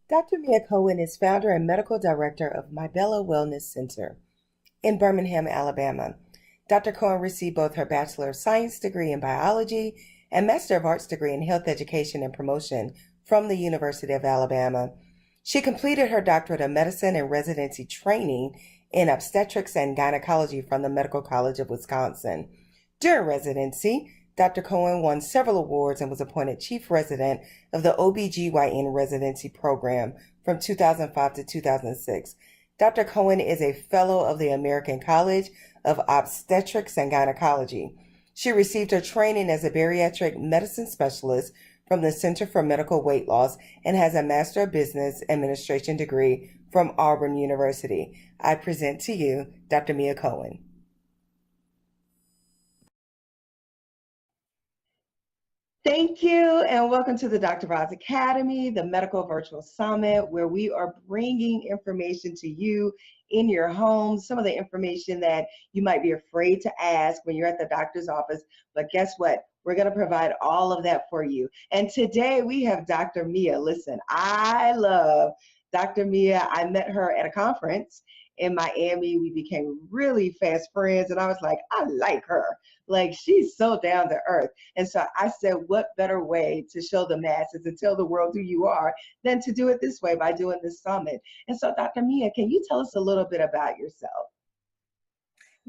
Dr. Mia Cowan is founder and medical director of MiBella Wellness Center in Birmingham, Alabama. Dr. Cowan received both her Bachelor of Science degree in biology and Master of Arts degree in health education and promotion from the University of Alabama. She completed her Doctorate of Medicine and residency training in Obstetrics and Gynecology from the Medical College of Wisconsin. During residency, Dr. Cowan won several awards and was appointed chief resident of the OBGYN residency program from 2005 to 2006. Dr. Cowan is a fellow of the American College of Obstetrics and Gynecology. She received her training as a bariatric medicine specialist from the Center for Medical Weight Loss and has a Master of Business Administration degree from Auburn University. I present to you Dr. Mia Cowan. Thank you, and welcome to the Dr. Roz Academy, the Medical Virtual Summit, where we are bringing information to you in your home, some of the information that you might be afraid to ask when you're at the doctor's office. But guess what? We're going to provide all of that for you. And today we have Dr. Mia. Listen, I love Dr. Mia. I met her at a conference in Miami. We became really fast friends, and I was like, I like her. Like, she's so down to earth. And so I said, what better way to show the masses and tell the world who you are than to do it this way by doing this summit. And so, Dr. Mia, can you tell us a little bit about yourself?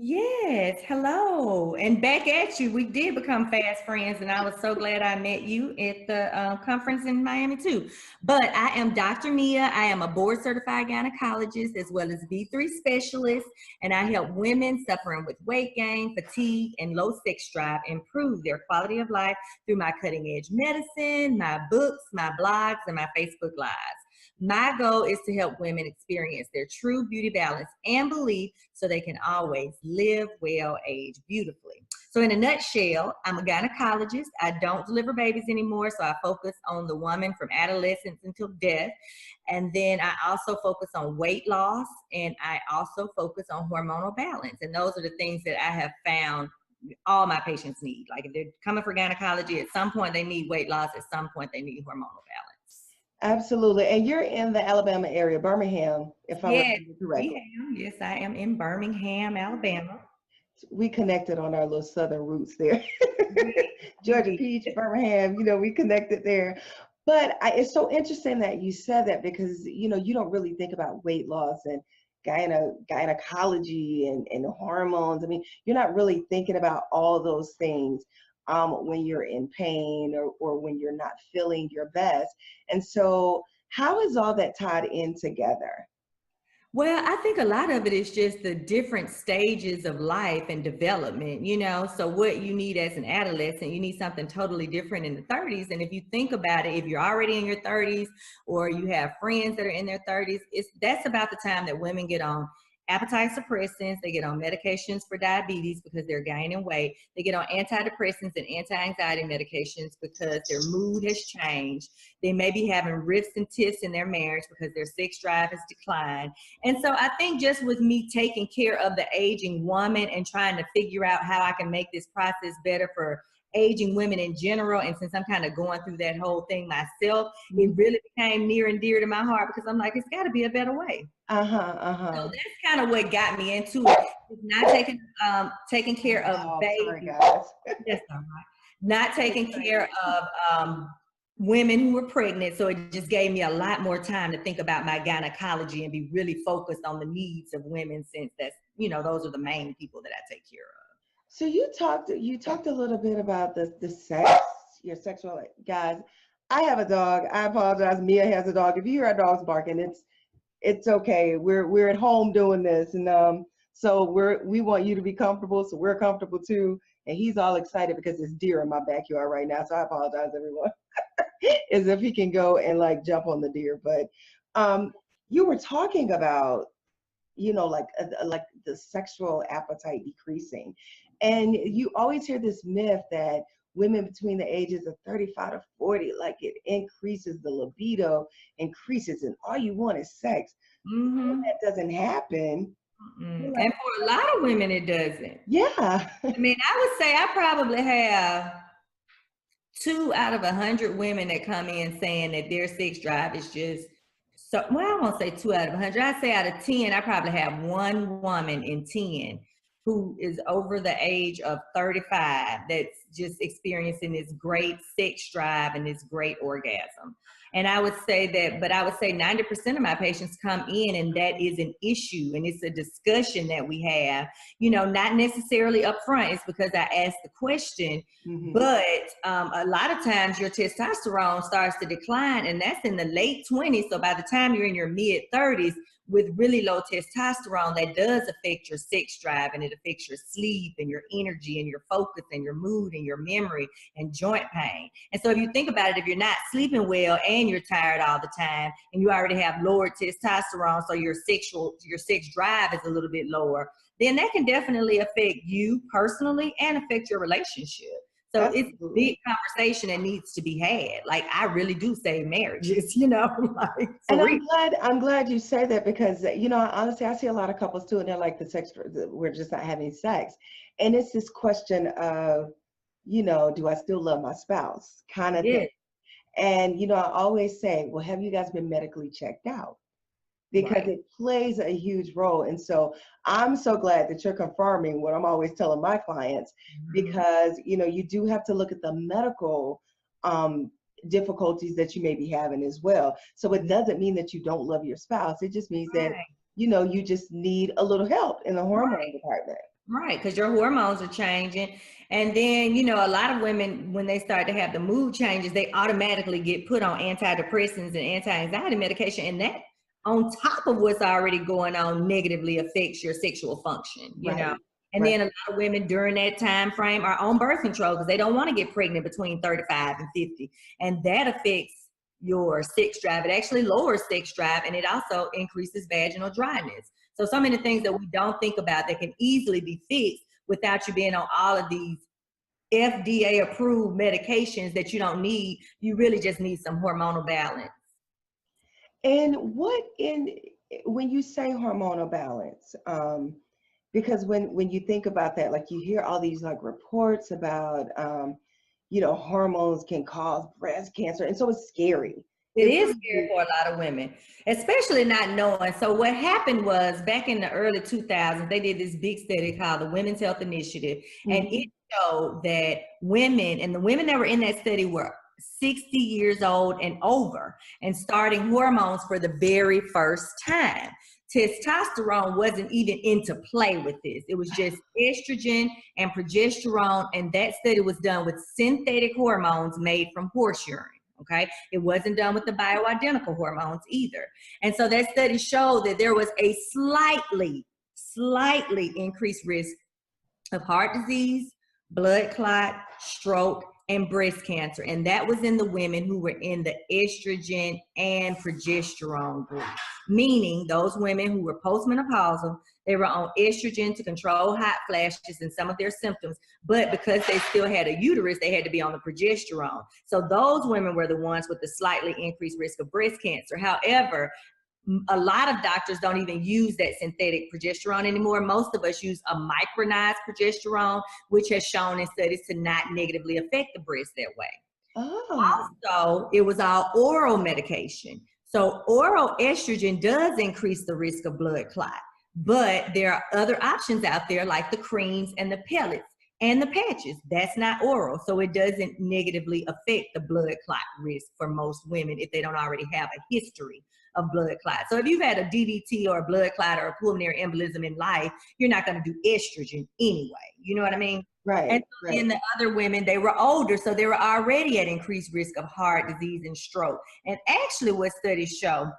Yes, hello, and back at you. We did become fast friends, and I was so glad I met you at the conference in Miami too. But I am Dr. Mia. I am a board-certified gynecologist as well as B3 specialist, and I help women suffering with weight gain, fatigue, and low sex drive improve their quality of life through my cutting-edge medicine, my books, my blogs, and my Facebook Lives. My goal is to help women experience their true beauty balance and belief so they can always live well, age beautifully. So in a nutshell, I'm a gynecologist. I don't deliver babies anymore, so I focus on the woman from adolescence until death. And then I also focus on weight loss, and I also focus on hormonal balance. And those are the things that I have found all my patients need. Like if they're coming for gynecology, at some point they need weight loss, at some point they need hormonal balance. Absolutely. And you're in the Alabama area, Birmingham, if I Yes, remember correctly. yes, I am in Birmingham, Alabama. We connected on our little southern roots there. We Georgia did. Peach, Birmingham, we connected there. But it's so interesting that you said that because, you don't really think about weight loss and gynecology and hormones. I mean, you're not really thinking about all those things when you're in pain or when you're not feeling your best. And so how is all that tied in together? Well, I think a lot of it is just the different stages of life and development, So what you need as an adolescent, you need something totally different in the 30s. And if you think about it, if you're already in your 30s or you have friends that are in their 30s, that's about the time that women get on appetite suppressants, they get on medications for diabetes because they're gaining weight, they get on antidepressants and anti-anxiety medications because their mood has changed, they may be having rifts and tiffs in their marriage because their sex drive has declined. And so I think just with me taking care of the aging woman and trying to figure out how I can make this process better for aging women in general, and since I'm kind of going through that whole thing myself, it really became near and dear to my heart because I'm like, it's got to be a better way. So that's kind of what got me into it. It's not taking care of babies. That's all right. Not taking care of women who were pregnant. So it just gave me a lot more time to think about my gynecology and be really focused on the needs of women, since that's, those are the main people that I take care of. So you talked a little bit about the sex, your sexual guys. I have a dog. I apologize. Mia has a dog. If you hear our dogs barking, it's okay. We're at home doing this, and so we want you to be comfortable, so we're comfortable too. And he's all excited because it's deer in my backyard right now. So I apologize, everyone. As if he can go and like jump on the deer, but you were talking about like the sexual appetite decreasing. And you always hear this myth that women between the ages of 35 to 40, like it increases the libido, increases, and all you want is sex. That doesn't happen. And for a lot of women, it doesn't. Yeah. I mean, I would say I probably have 2 out of 100 women that come in saying that their sex drive is just So, well, I won't say 2 out of 100. I'd say out of 10, I probably have one woman in 10 who is over the age of 35 that's just experiencing this great sex drive and this great orgasm. And I would say that, but I would say 90% of my patients come in and that is an issue and it's a discussion that we have, you know, not necessarily upfront. It's because I asked the question, but a lot of times your testosterone starts to decline and that's in the late 20s. So by the time you're in your mid 30s, with really low testosterone, that does affect your sex drive and it affects your sleep and your energy and your focus and your mood and your memory and joint pain. And so if you think about it, if you're not sleeping well and you're tired all the time and you already have lowered testosterone, so your sex drive is a little bit lower, then that can definitely affect you personally and affect your relationship. So Absolutely. It's a big conversation that needs to be had. Like, I really do save marriages, you know. Like, and I'm glad you say that because, you know, honestly, I see a lot of couples too, and they're like, we're just not having sex. And it's this question of, you know, do I still love my spouse kind of thing. And, you know, I always say, well, have you guys been medically checked out? Because it plays a huge role. And so I'm so glad that you're confirming what I'm always telling my clients, because, you know, you do have to look at the medical difficulties that you may be having as well. So it doesn't mean that you don't love your spouse. It just means that, you know, you just need a little help in the hormone department. Right, because your hormones are changing. And then, you know, a lot of women, when they start to have the mood changes, they automatically get put on antidepressants and anti-anxiety medication. And that, on top of what's already going on, negatively affects your sexual function, you know. And then a lot of women during that time frame are on birth control because they don't want to get pregnant between 35 and 50. And that affects your sex drive. It actually lowers sex drive, and it also increases vaginal dryness. So many things that we don't think about that can easily be fixed without you being on all of these FDA approved medications that you don't need. You really just need some hormonal balance. And when you say hormonal balance, because when you think about that, like you hear all these like reports about, you know, hormones can cause breast cancer. And so it's scary. It is scary for a lot of women, especially not knowing. So what happened was back in the early 2000s, they did this big study called the Women's Health Initiative. And it showed that women, and the women that were in that study were 60 years old and over and starting hormones for the very first time. Testosterone wasn't even into play with this. It was just estrogen and progesterone. And that study was done with synthetic hormones made from horse urine. Okay. It wasn't done with the bioidentical hormones either. And so that study showed that there was a slightly increased risk of heart disease, blood clot, stroke, and breast cancer. And that was in the women who were in the estrogen and progesterone group, meaning those women who were postmenopausal, they were on estrogen to control hot flashes and some of their symptoms, but because they still had a uterus, they had to be on the progesterone. So those women were the ones with the slightly increased risk of breast cancer. However, a lot of doctors don't even use that synthetic progesterone anymore. Most of us use a micronized progesterone, which has shown in studies to not negatively affect the breast that way. Also, it was all oral medication. So oral estrogen does increase the risk of blood clot, but there are other options out there like the creams and the pellets and the patches. That's not oral, so it doesn't negatively affect the blood clot risk for most women if they don't already have a history of blood clot. So if you've had a DVT or a blood clot or a pulmonary embolism in life, you're not going to do estrogen anyway. You know what I mean? Right. And in the other women, they were older, so they were already at increased risk of heart disease and stroke. And actually what studies show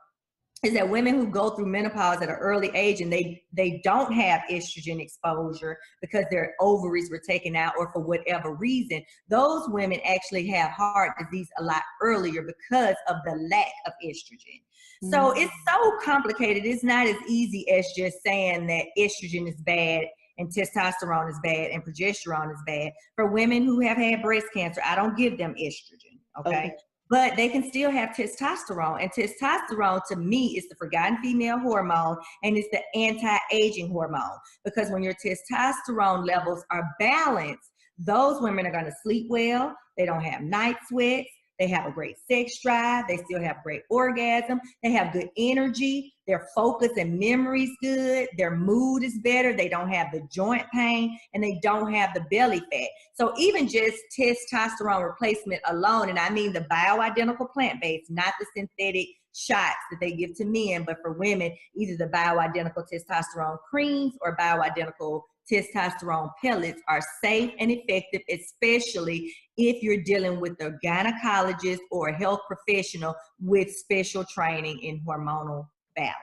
is that women who go through menopause at an early age and they don't have estrogen exposure because their ovaries were taken out or for whatever reason, those women actually have heart disease a lot earlier because of the lack of estrogen. So it's so complicated. It's not as easy as just saying that estrogen is bad and testosterone is bad and progesterone is bad. For women who have had breast cancer, I don't give them estrogen, okay? But they can still have testosterone. And testosterone, to me, is the forgotten female hormone, and it's the anti-aging hormone. Because when your testosterone levels are balanced, those women are going to sleep well. They don't have night sweats. They have a great sex drive. They still have great orgasm. They have good energy. Their focus and memory's good. Their mood is better. They don't have the joint pain, and they don't have the belly fat. So even just testosterone replacement alone, and I mean the bioidentical plant-based, not the synthetic shots that they give to men, but for women, either the bioidentical testosterone creams or bioidentical testosterone pellets are safe and effective, especially if you're dealing with a gynecologist or a health professional with special training in hormonal balance.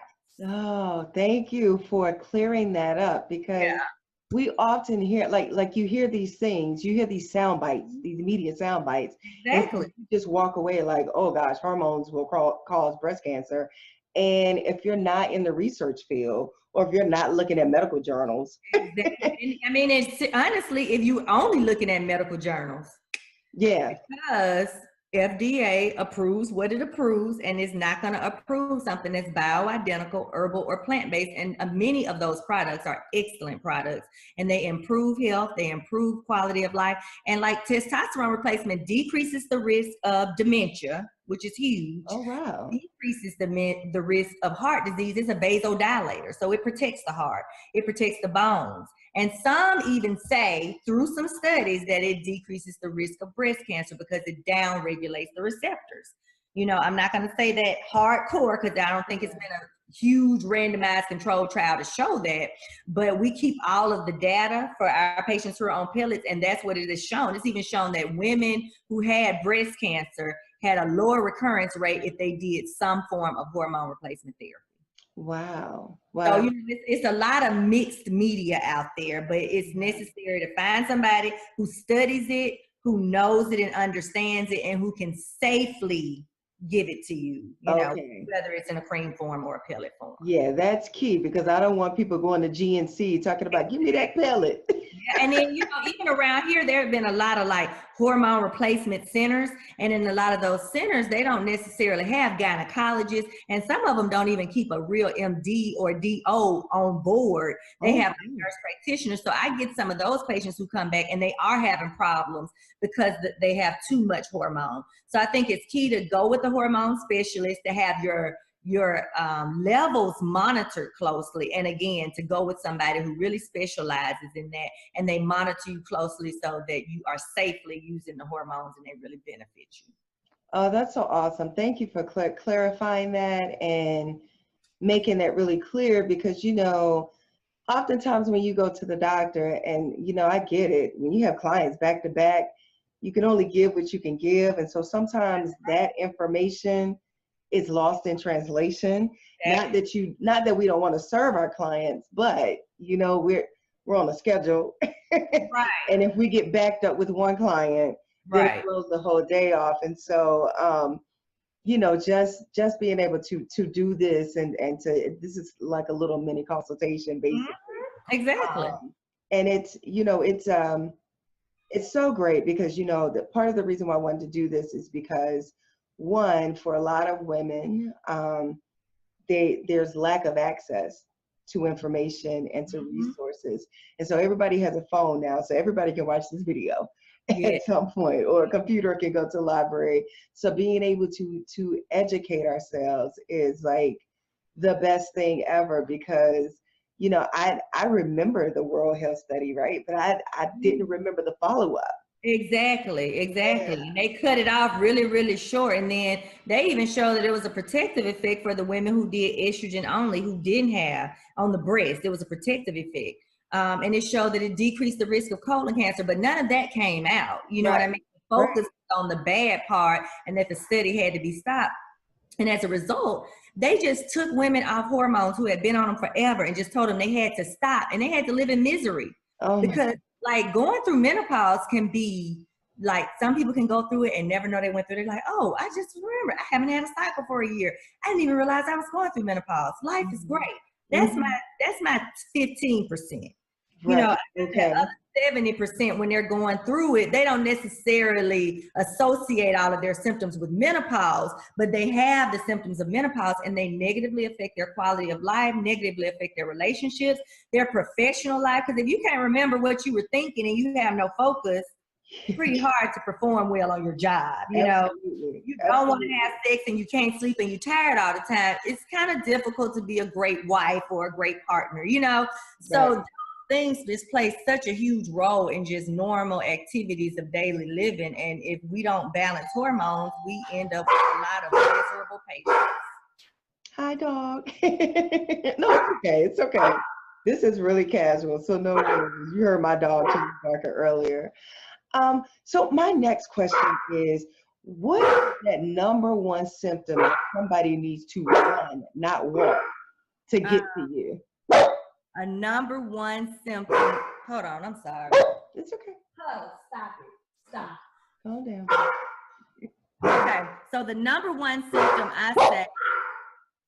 Oh, thank you for clearing that up, because we often hear, like you hear these things, you hear these sound bites, these media sound bites, Exactly. and you just walk away like, oh gosh, hormones will cause breast cancer. And if you're not in the research field, or if you're not looking at medical journals. Exactly. I mean, it's honestly, if you only looking at medical journals, because FDA approves what it approves, and is not going to approve something that's bioidentical, herbal, or plant-based. And many of those products are excellent products, and they improve health, they improve quality of life. And like testosterone replacement decreases the risk of dementia, which is huge. Oh, wow. Decreases the risk of heart disease. It's a vasodilator, so it protects the heart, it protects the bones. And some even say through some studies that it decreases the risk of breast cancer because it downregulates the receptors. You know, I'm not going to say that hardcore, because I don't think it's been a huge randomized controlled trial to show that, but we keep all of the data for our patients who are on pellets, and that's what it is shown. It's even shown that women who had breast cancer had a lower recurrence rate if they did some form of hormone replacement therapy. Wow. So, you know, it's a lot of mixed media out there, but it's necessary to find somebody who studies it, who knows it and understands it, and who can safely give it to you, you know, whether it's in a cream form or a pellet form. Yeah, that's key, because I don't want people going to GNC talking about, give me that pellet. Yeah, and then, you know, even around here, there have been a lot of like hormone replacement centers. And in a lot of those centers, they don't necessarily have gynecologists. And some of them don't even keep a real MD or DO on board. They have like nurse practitioners. So I get some of those patients who come back and they are having problems because they have too much hormone. So I think it's key to go with the hormone specialist, to have your levels monitored closely, and again, to go with somebody who really specializes in that, and they monitor you closely so that you are safely using the hormones and they really benefit you. Oh, that's so awesome. Thank you for clarifying that and making that really clear, because, you know, oftentimes when you go to the doctor, and, you know, I get it, when you have clients back to back, you can only give what you can give. And so sometimes that information is lost in translation. Exactly. Not that we don't want to serve our clients, but, you know, we're on a schedule. Right. And if we get backed up with one client, then it throws the whole day off. And so, you know, just being able to do this and this is like a little mini consultation, basically. Exactly. And it's, you know, it's so great, because, you know, that part of the reason why I wanted to do this is because, one, for a lot of women, there's lack of access to information and to resources. And so everybody has a phone now, so everybody can watch this video at some point, or a computer can go to the library. So being able to educate ourselves is like the best thing ever, because, you know, I remember the World Health Study, right? But I didn't remember the follow-up. Exactly. They cut it off really, really short. And then they even showed that it was a protective effect for the women who did estrogen only, who didn't have on the breast. There was a protective effect. And it showed that it decreased the risk of colon cancer, but none of that came out. You know what I mean? Focused on the bad part, and that the study had to be stopped. And as a result, they just took women off hormones who had been on them forever and just told them they had to stop, and they had to live in misery. Because like going through menopause can be like, some people can go through it and never know they went through it. They're like, oh, I just remember I haven't had a cycle for a year. I didn't even realize I was going through menopause. Life is great. That's my 15%. You know, the other 70%, when they're going through it, they don't necessarily associate all of their symptoms with menopause, but they have the symptoms of menopause, and they negatively affect their quality of life, negatively affect their relationships, their professional life. Because if you can't remember what you were thinking and you have no focus, pretty hard to perform well on your job. You know, Absolutely. you don't want to have sex and you can't sleep and you're tired all the time. It's kind of difficult to be a great wife or a great partner, you know? So Right. things just play such a huge role in just normal activities of daily living. And if we don't balance hormones, we end up with a lot of miserable patients. Hi, dog. No, it's okay. It's okay. This is really casual, so no worries. You heard my dog too, barking earlier. So my next question is, what is that number one symptom that somebody needs to run, not walk, to get to you? A number one symptom. Hold on, I'm sorry. It's okay. Oh, stop it. Stop. Calm down. Okay, so the number one symptom I say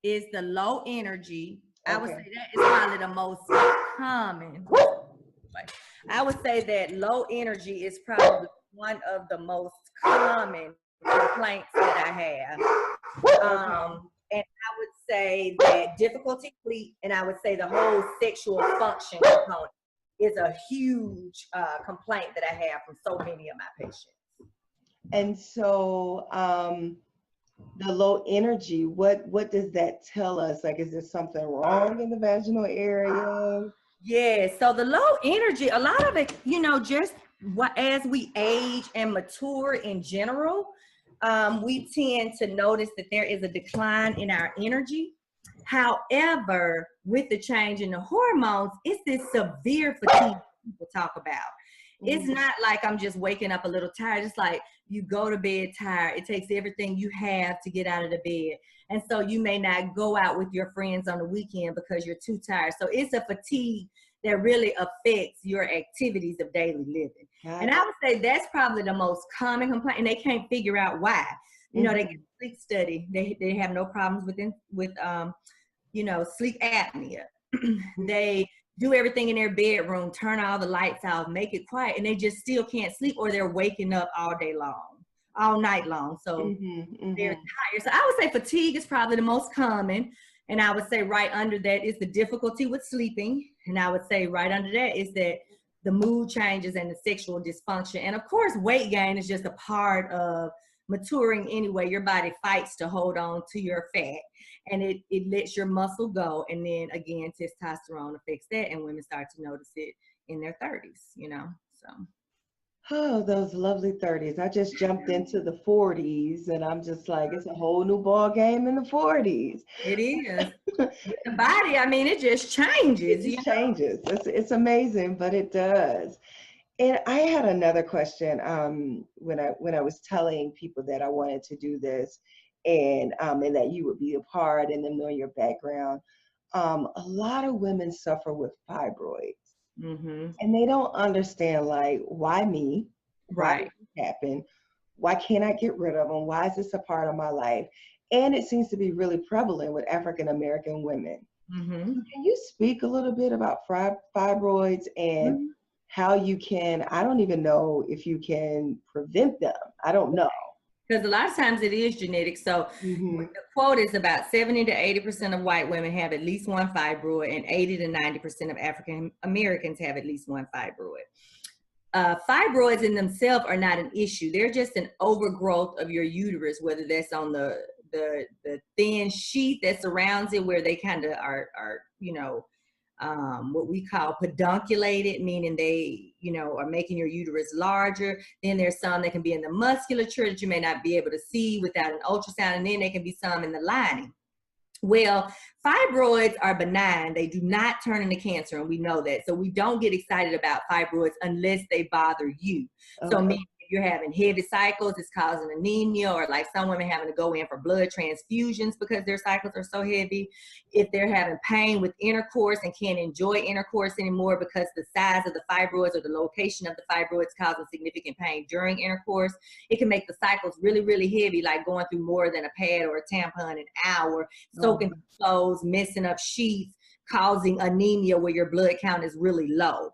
is the low energy. I would say that is probably the most common. I would say that low energy is probably one of the most common complaints that I have. And I would say that difficulty sleep, and I would say the whole sexual function component is a huge complaint that I have from so many of my patients. And so the low energy, what does that tell us? Like, is there something wrong in the vaginal area? Yeah, so the low energy, a lot of it, you know, just as we age and mature in general, we tend to notice that there is a decline in our energy. However, with the change in the hormones, it's this severe fatigue people talk about. It's not like I'm just waking up a little tired. It's like you go to bed tired. It takes everything you have to get out of the bed. And so you may not go out with your friends on the weekend because you're too tired. So it's a fatigue that really affects your activities of daily living. And I would say that's probably the most common complaint, and they can't figure out why. You know, they get a sleep study. They have no problems with you know, sleep apnea. They do everything in their bedroom, turn all the lights off, make it quiet, and they just still can't sleep, or they're waking up all day long, all night long. So they're tired. So I would say fatigue is probably the most common. And I would say right under that is the difficulty with sleeping. And I would say right under that is that the mood changes and the sexual dysfunction. And of course, weight gain is just a part of maturing anyway. Your body fights to hold on to your fat, and it lets your muscle go. And then again, testosterone affects that, and women start to notice it in their 30s, you know, so. Oh, those lovely 30s. I just jumped into the 40s, and I'm just like, it's a whole new ball game in the 40s. It is. The body, I mean, it just changes. It just changes. It's amazing, but it does. And I had another question when I was telling people that I wanted to do this, and that you would be a part, and them knowing your background. A lot of women suffer with fibroids. And they don't understand, like, why me? Why did this happen? Why can't I get rid of them? Why is this a part of my life? And it seems to be really prevalent with African American women. Can you speak a little bit about fibroids and how you can, I don't even know if you can prevent them. I don't know. Because a lot of times it is genetic. So the quote is about 70 to 80% of white women have at least one fibroid, and 80 to 90% of African Americans have at least one fibroid. Fibroids in themselves are not an issue. They're just an overgrowth of your uterus, whether that's on the thin sheath that surrounds it, where they kind of are, you know, what we call pedunculated, meaning they, you know, are making your uterus larger. Then there's some that can be in the musculature that you may not be able to see without an ultrasound. And then there can be some in the lining. Well, fibroids are benign. They do not turn into cancer, and we know that. So we don't get excited about fibroids unless they bother you. So meaning if you're having heavy cycles, it's causing anemia, or like some women having to go in for blood transfusions because their cycles are so heavy. If they're having pain with intercourse and can't enjoy intercourse anymore because the size of the fibroids or the location of the fibroids causing significant pain during intercourse, it can make the cycles really, really heavy, like going through more than a pad or a tampon an hour, soaking clothes, messing up sheets, causing anemia where your blood count is really low.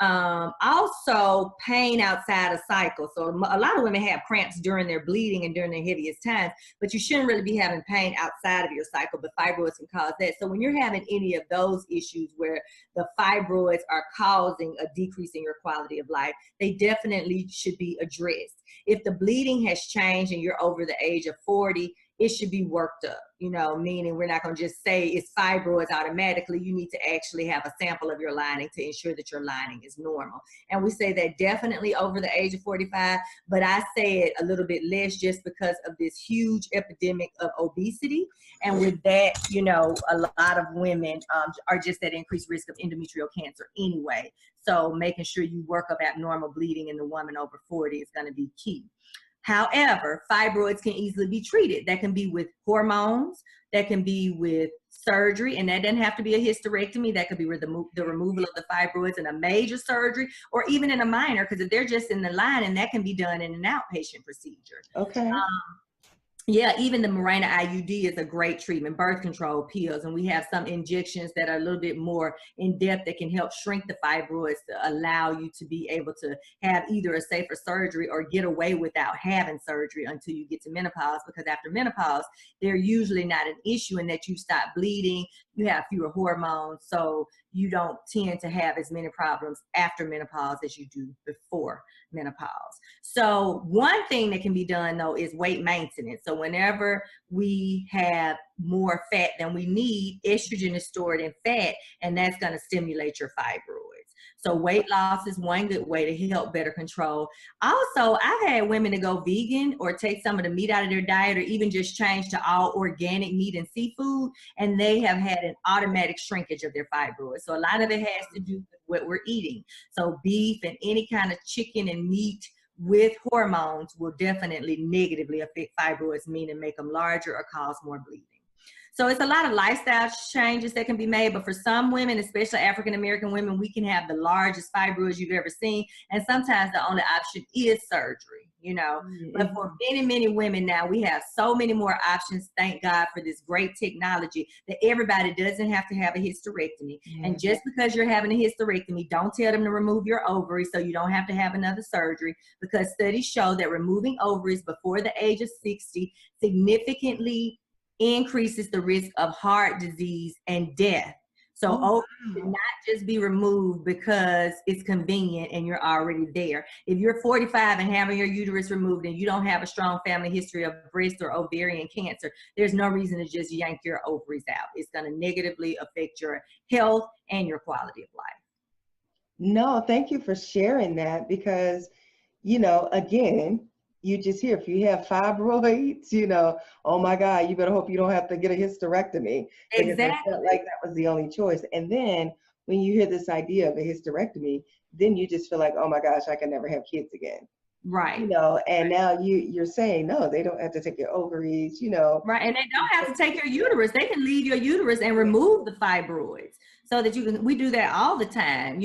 Also pain outside of cycle. So a lot of women have cramps during their bleeding and during their heaviest times, but you shouldn't really be having pain outside of your cycle, but fibroids can cause that. So when you're having any of those issues where the fibroids are causing a decrease in your quality of life, they definitely should be addressed. If the bleeding has changed and you're over the age of 40, it should be worked up, meaning we're not going to just say it's fibroids automatically. You need to actually have a sample of your lining to ensure that your lining is normal. And we say that definitely over the age of 45, but I say it a little bit less just because of this huge epidemic of obesity. And with that, a lot of women are just at increased risk of endometrial cancer anyway. So making sure you work up abnormal bleeding in the woman over 40 is going to be key. However, fibroids can easily be treated. That can be with hormones, that can be with surgery, and that doesn't have to be a hysterectomy. That could be with the removal of the fibroids in a major surgery, or even in a minor, because if they're just in the lining, that can be done in an outpatient procedure. Okay. Yeah, even the Mirena IUD is a great treatment, birth control pills, and we have some injections that are a little bit more in depth that can help shrink the fibroids to allow you to be able to have either a safer surgery or get away without having surgery until you get to menopause, because after menopause, they're usually not an issue in that you stop bleeding, you have fewer hormones, so you don't tend to have as many problems after menopause as you do before menopause. So one thing that can be done though is weight maintenance. So whenever we have more fat than we need, estrogen is stored in fat, and that's going to stimulate your fibroids. So weight loss is one good way to help better control. Also, I've had women to go vegan or take some of the meat out of their diet, or even just change to all organic meat and seafood, and they have had an automatic shrinkage of their fibroids. So a lot of it has to do with what we're eating. So beef and any kind of chicken and meat with hormones will definitely negatively affect fibroids, meaning make them larger or cause more bleeding. So it's a lot of lifestyle changes that can be made, but for some women, especially African-American women, we can have the largest fibroids you've ever seen, and sometimes the only option is surgery, But for many, many women now, we have so many more options, thank God for this great technology, that everybody doesn't have to have a hysterectomy. And just because you're having a hysterectomy, don't tell them to remove your ovaries so you don't have to have another surgery, because studies show that removing ovaries before the age of 60 significantly increases the risk of heart disease and death. So ovaries should not just be removed because it's convenient and you're already there. If you're 45 and having your uterus removed and you don't have a strong family history of breast or ovarian cancer, there's no reason to just yank your ovaries out. It's going to negatively affect your health and your quality of life. No, thank you for sharing that, because, again, you just hear, if you have fibroids, oh my God, you better hope you don't have to get a hysterectomy. Exactly. It felt like that was the only choice. And then when you hear this idea of a hysterectomy, then you just feel like, oh my gosh, I can never have kids again. Right. And now you're saying, no, they don't have to take your ovaries, Right, and they don't have to take your uterus. They can leave your uterus and remove the fibroids so that we do that all the time,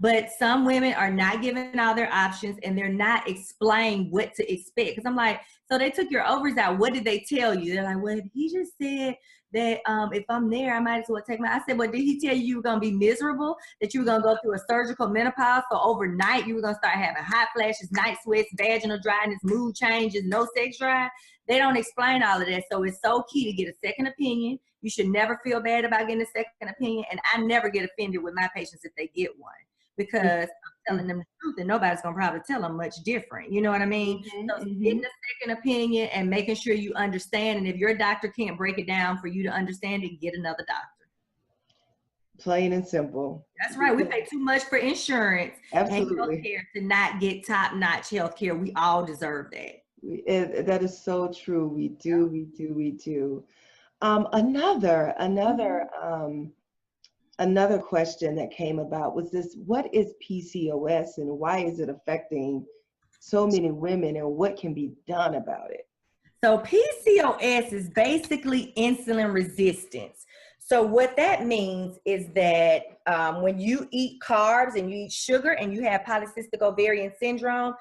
but some women are not given all their options, and they're not explained what to expect. Because I'm like, so they took your ovaries out. What did they tell you? They're like, well, he just said that if I'm there, I might as well take I said, well, did he tell you were going to be miserable, that you were going to go through a surgical menopause, so overnight you were going to start having hot flashes, night sweats, vaginal dryness, mood changes, no sex drive? They don't explain all of that. So it's so key to get a second opinion. You should never feel bad about getting a second opinion. And I never get offended with my patients if they get one, because I'm telling them the truth, and nobody's going to probably tell them much different. You know what I mean? So getting a second opinion and making sure you understand. And if your doctor can't break it down for you to understand it, get another doctor. Plain and simple. That's right. We pay too much for insurance and Absolutely. healthcare to not get top-notch healthcare. We all deserve that. That is so true. We do. Another question that came about was this: what is PCOS and why is it affecting so many women, and what can be done about it? So PCOS is basically insulin resistance. So what that means is that when you eat carbs and you eat sugar and you have polycystic ovarian syndrome,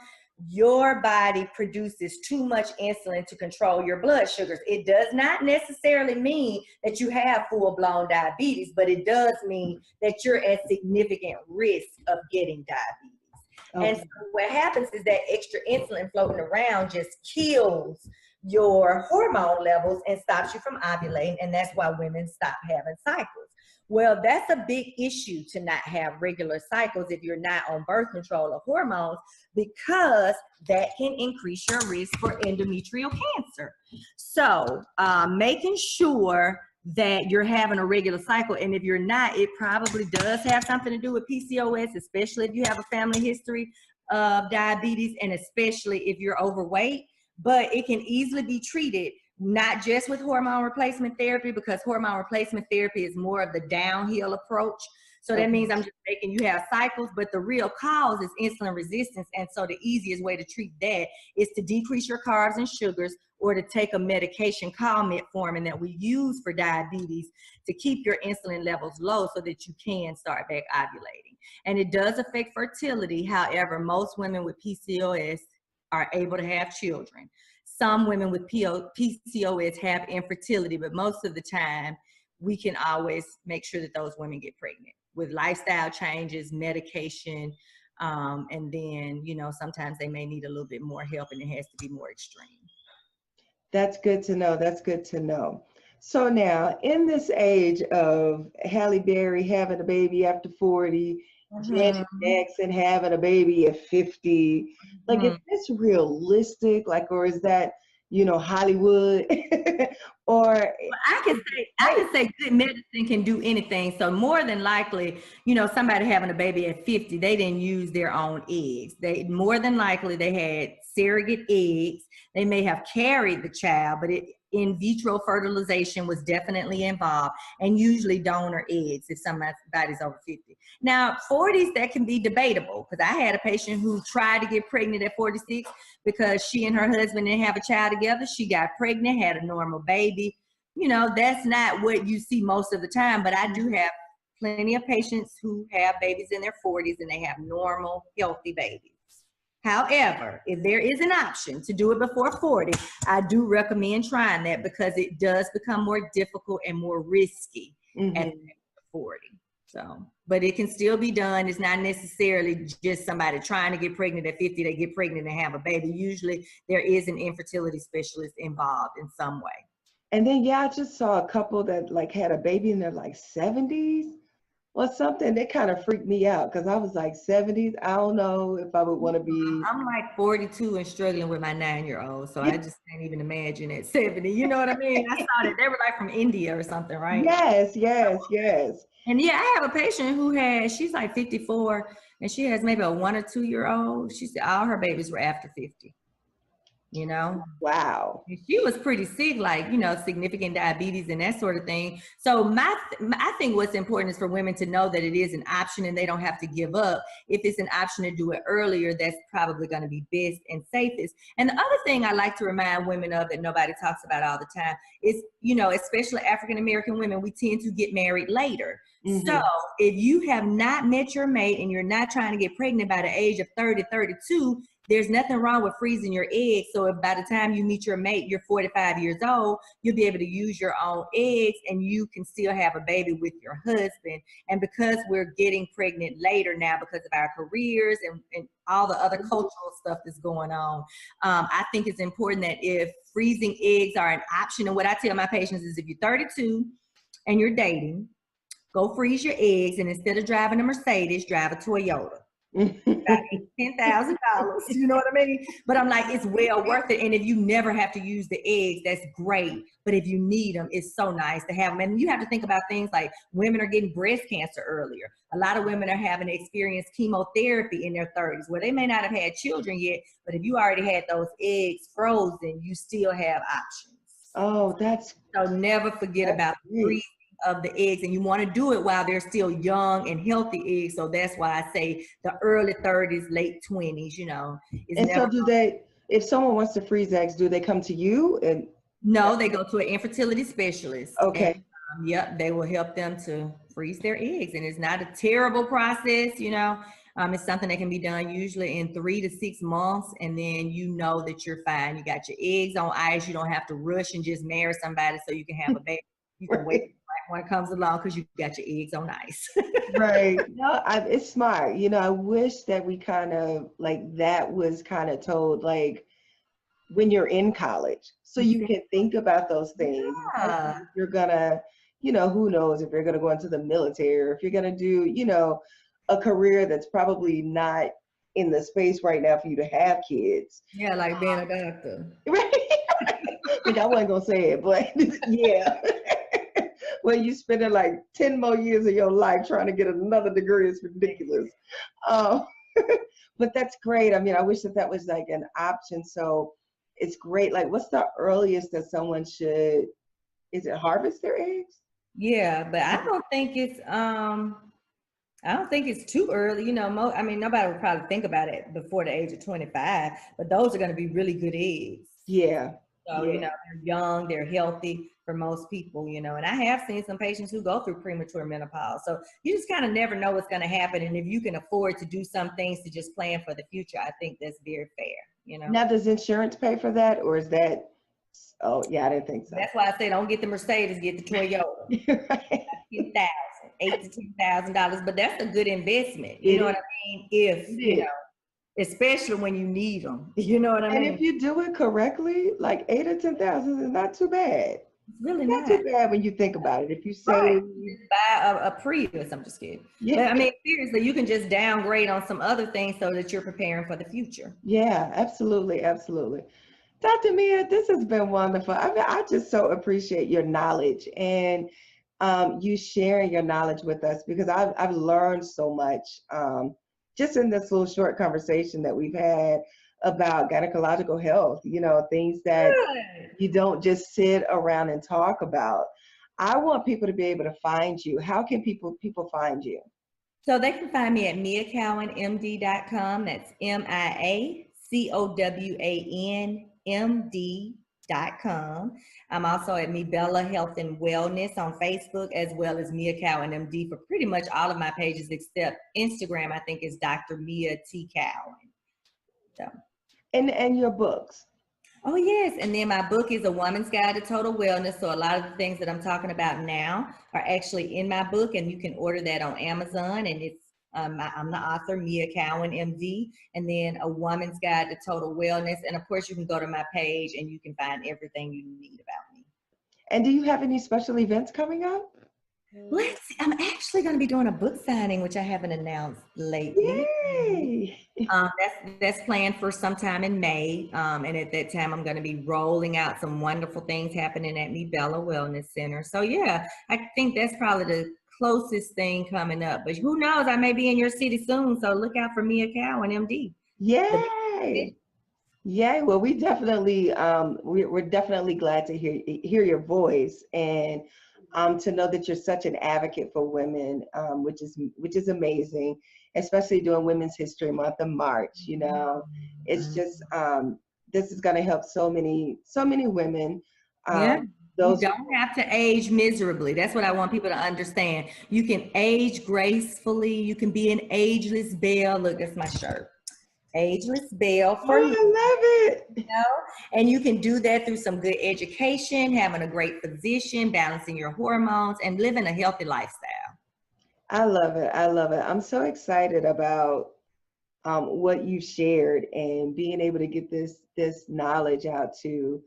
your body produces too much insulin to control your blood sugars. It does not necessarily mean that you have full-blown diabetes, but it does mean that you're at significant risk of getting diabetes. Okay. And so what happens is that extra insulin floating around just kills your hormone levels and stops you from ovulating, and that's why women stop having cycles. Well, that's a big issue to not have regular cycles if you're not on birth control or hormones, because that can increase your risk for endometrial cancer. So making sure that you're having a regular cycle, and if you're not, it probably does have something to do with PCOS, especially if you have a family history of diabetes, and especially if you're overweight. But it can easily be treated, not just with hormone replacement therapy, because hormone replacement therapy is more of the downhill approach. So that means I'm just making you have cycles, but the real cause is insulin resistance. And so the easiest way to treat that is to decrease your carbs and sugars, or to take a medication called metformin that we use for diabetes to keep your insulin levels low so that you can start back ovulating. And it does affect fertility. However, most women with PCOS are able to have children. Some women with PCOS have infertility, but most of the time we can always make sure that those women get pregnant with lifestyle changes, medication, and then, you know, sometimes they may need a little bit more help, and it has to be more extreme. That's good to know. That's good to know. So now, in this age of Halle Berry having a baby after 40, Janet Jackson having a baby at 50, like, is this realistic? Like, or is that, you know, Hollywood? Or I can say good medicine can do anything. So more than likely, you know, somebody having a baby at 50, they didn't use their own eggs. They more than likely they had surrogate eggs. They may have carried the child, but in vitro fertilization was definitely involved, and usually donor eggs if somebody's over 50. Now, 40s, that can be debatable, because I had a patient who tried to get pregnant at 46 because she and her husband didn't have a child together. She got pregnant, had a normal baby. You know, that's not what you see most of the time, but I do have plenty of patients who have babies in their 40s and they have normal, healthy babies. However, if there is an option to do it before 40, I do recommend trying that, because it does become more difficult and more risky at 40. So, but it can still be done. It's not necessarily just somebody trying to get pregnant at 50, they get pregnant and have a baby. Usually there is an infertility specialist involved in some way. And then, yeah, I just saw a couple that like had a baby in their like 70s or something. That kind of freaked me out, because I was like, 70s, I don't know if I would want to be. I'm like 42 and struggling with my 9-year-old, so I just can't even imagine at 70. You know what I mean? I saw that they were like from India or something, right? Yes, yes, yes. And yeah, I have a patient who she's like 54, and she has maybe a 1 or 2-year-old. She said all her babies were after 50. You know? Wow. And she was pretty sick, like, you know, significant diabetes and that sort of thing. So I think what's important is for women to know that it is an option and they don't have to give up. If it's an option to do it earlier, that's probably going to be best and safest. And the other thing I like to remind women of that nobody talks about all the time is, you know, especially African-American women, we tend to get married later. So if you have not met your mate and you're not trying to get pregnant by the age of 30, 32, there's nothing wrong with freezing your eggs. So if by the time you meet your mate, you're 45 years old, you'll be able to use your own eggs and you can still have a baby with your husband. And because we're getting pregnant later now because of our careers and all the other cultural stuff that's going on, I think it's important that if freezing eggs are an option, and what I tell my patients is if you're 32 and you're dating, go freeze your eggs, and instead of driving a Mercedes, drive a Toyota. $10,000, you know what I mean? But I'm like, it's well worth it. And if you never have to use the eggs, that's great. But if you need them, it's so nice to have them. And you have to think about things like women are getting breast cancer earlier. A lot of women are having experienced chemotherapy in their 30s, where they may not have had children yet, but if you already had those eggs frozen, you still have options. Oh, that's so never forget about freezing of the eggs, and you want to do it while they're still young and healthy eggs. So that's why I say the early 30s, late 20s, you know. And so do they, if someone wants to freeze eggs, do they come to you? And no, they go to an infertility specialist. Okay. And, yep, they will help them to freeze their eggs, and it's not a terrible process, you know. It's something that can be done usually in 3 to 6 months, and then you know that you're fine. You got your eggs on ice. You don't have to rush and just marry somebody so you can have a baby. You can wait till the right one comes along because you got your eggs on ice. Right. No, it's smart. You know, I wish that we kind of like that was kind of told like when you're in college, so you can think about those things, especially Yeah. if you're gonna, you know, who knows if you're gonna go into the military or if you're gonna do, you know, a career that's probably not in the space right now for you to have kids. Yeah, like being a doctor. Right? Like I wasn't gonna say it, but yeah. When you spending like 10 more years of your life trying to get another degree is ridiculous. Um, but that's great. I mean, I wish that that was like an option. So it's great. Like, what's the earliest that someone should, is it harvest their eggs? Yeah, but I don't think it's too early. You know, I mean, nobody would probably think about it before the age of 25, but those are going to be really good eggs. Yeah. So, you know, they're young, they're healthy for most people, you know, and I have seen some patients who go through premature menopause. So you just kind of never know what's going to happen. And if you can afford to do some things to just plan for the future, I think that's very fair, you know. Now, does insurance pay for that, or is that, oh, yeah, I didn't think so. That's why I say don't get the Mercedes, get the Toyota. Right. $8,000 to $10,000, but that's a good investment. You know what I mean? If, you know, especially when you need them. You know what I mean? And if you do it correctly, like 8 or 10,000 is not too bad. It's really not too bad when you think about it. If you say buy a Prius, I'm just kidding. Yeah. But I mean, seriously, you can just downgrade on some other things so that you're preparing for the future. Yeah, absolutely, absolutely. Dr. Mia, this has been wonderful. I mean, I just so appreciate your knowledge and you sharing your knowledge with us because I've learned so much just in this little short conversation that we've had about gynecological health, you know, things that you don't just sit around and talk about. I want people to be able to find you. How can people find you? So they can find me at miacowanmd.com. That's MiaCowanMD.com. I'm also at MiBella Health and Wellness on Facebook, as well as Mia Cowan MD for pretty much all of my pages except Instagram. I think is Dr. Mia T. Cowan. So. And your books. Oh yes, and then my book is A Woman's Guide to Total Wellness. So a lot of the things that I'm talking about now are actually in my book, and you can order that on Amazon. And it's I'm the author, Mia Cowan, MD, and then A Woman's Guide to Total Wellness. And of course, you can go to my page and you can find everything you need about me. And do you have any special events coming up? Let's see. I'm actually going to be doing a book signing, which I haven't announced lately. Yay! That's planned for sometime in May. And at that time, I'm going to be rolling out some wonderful things happening at MiBella Wellness Center. So yeah, I think that's probably the closest thing coming up. But who knows? I may be in your city soon. So look out for Mia Cowan, MD. Yay! Yay! Well, we definitely we're definitely glad to hear your voice and to know that you're such an advocate for women, which is amazing, especially during Women's History Month of March. You know, it's just this is going to help so many women. Yeah. You don't have to age miserably. That's what I want people to understand. You can age gracefully. You can be an ageless belle. Look, that's my shirt. Ageless belle for I love it. You know? And you can do that through some good education, having a great physician, balancing your hormones, and living a healthy lifestyle. I love it. I love it. I'm so excited about what you shared and being able to get this knowledge out to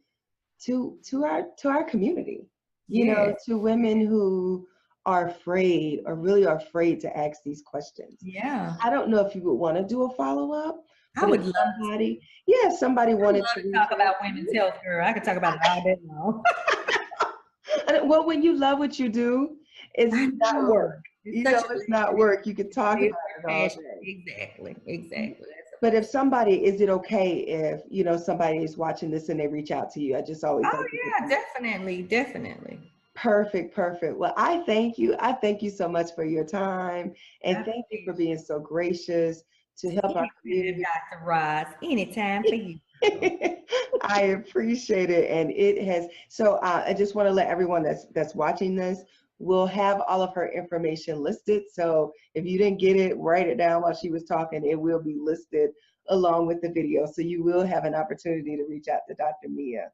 our community. You know, to women who are afraid or really are afraid to ask these questions. Yeah. I don't know if you would want to do a follow-up. I would love somebody. Yeah, somebody wanted to talk about women's health, girl. I could talk about it all day long. Well, when you love what you do, it's not work. It's not work. You can talk about it all day. Exactly. But if somebody, is it okay if, you know, somebody is watching this and they reach out to you? I just always definitely. Perfect. Well, I thank you. I thank you so much for your time. And thank you for being so gracious to help our community. Dr. Ross, anytime for you. I appreciate it. And it has, so I just want to let everyone that's watching this, We'll have all of her information listed. So if you didn't get it, write it down while she was talking. It will be listed along with the video. So you will have an opportunity to reach out to Dr. Mia.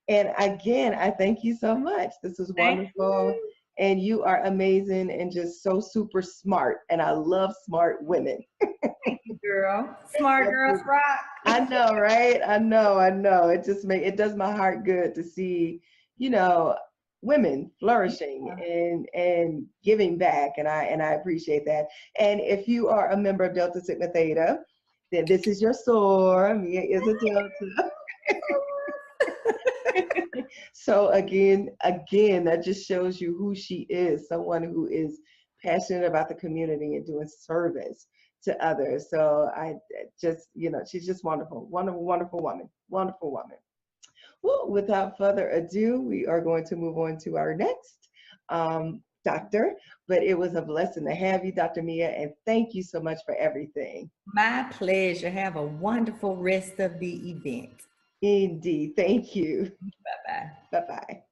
And again, I thank you so much. This was wonderful. And you are amazing and just so super smart. And I love smart women. Thank you, girl. Smart girls rock. I know, right? I know. It does my heart good to see, you know, women flourishing and giving back. And I appreciate that. And if you are a member of Delta Sigma Theta, then this is your sword. Mia is a Delta. So again, that just shows you who she is, someone who is passionate about the community and doing service to others. So I just, she's just wonderful, wonderful woman, wonderful woman. Well, without further ado, we are going to move on to our next doctor, but it was a blessing to have you, Dr. Mia, and thank you so much for everything. My pleasure. Have a wonderful rest of the event. Indeed. Thank you. Bye-bye. Bye-bye.